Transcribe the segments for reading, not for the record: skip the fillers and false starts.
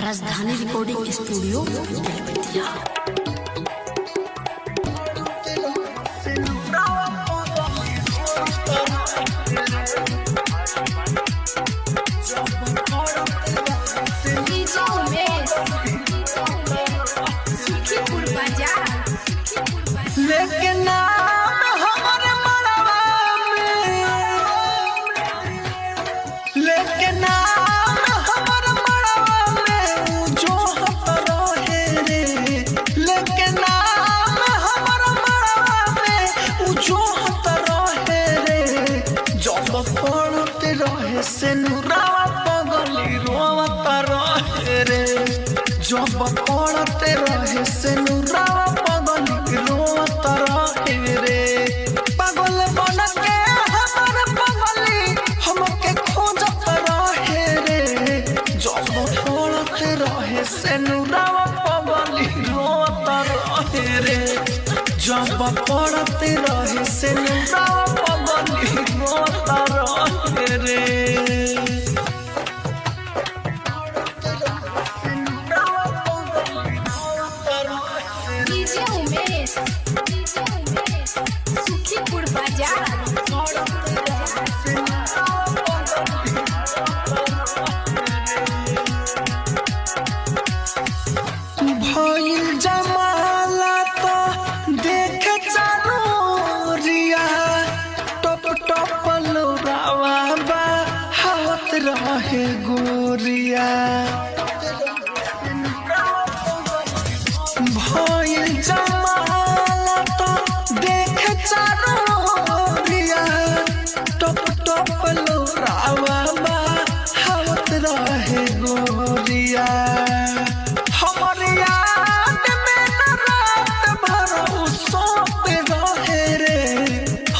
राजधानी recording studio Belwatia. लेकिन हमारे मड़वा में लेकिन हमारे मड़वा में जो हत रहे रे लेकिन हमारे मड़वा में जो हत रहे रे जब पड़ते रहे से नुरावा पगली रोवत रहे रे जब पड़ते रहे से नुरावा पगली रोवत रहे रे पागल बन के हमार पगली हमके खोजत रहे रे जब पड़ते रहे से नुरावा पगली रोवत रहे रे जब पड़ते रहे से नुरावा पगली रोवत रहे रे। सुखीपुर बाजार भइल जमाला तो देख चारोरिया टप टप लोरावा बहावत रहे गोरिया भइल जमाला तो देख चारोरिया टप टप लोरावा बहावत रहे गोरिया हमर याद में न रात भर उ सोत रहे रे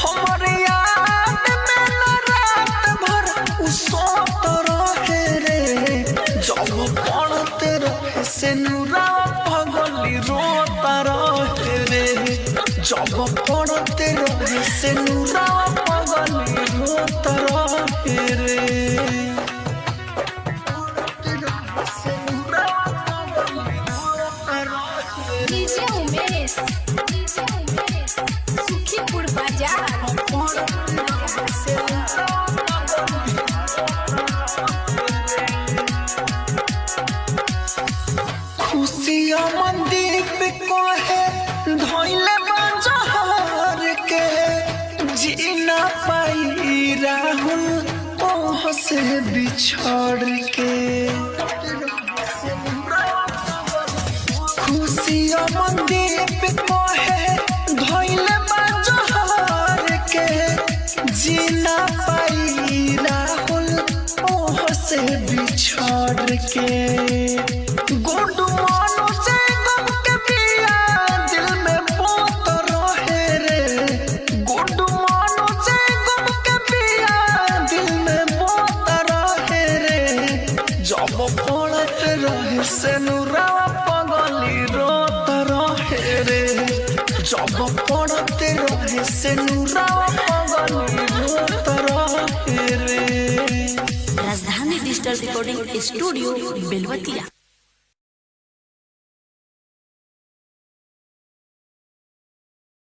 हमर याद में न रात भर उ सोत रहे रे जब पड़ते रहे से नुरावा पगली रोत रहे रे जब पड़ते रहे से नुरावा पगली रोत रहे रे। सुखीपुर बाजार खुशिया मंदीप को है धोइले बाजार के जीना पाई राहुल ओह से बिछड़ के खुशिया मंदीप को है धोइले बाजार के जीना पाई राहुल ओह से बिछड़ के गुड मानो से गम के पिया दिल में पोत रहे रे गुड मानो से गम के पिया दिल में पोत रहे रे जब पड़त रहे से नुरावा पगली रोत रहे रे जब पड़ते रहे से नुरावा पगली रोत रहे रे। राजधानी डिजिटल रिकॉर्डिंग स्टूडियो बेलवतिया।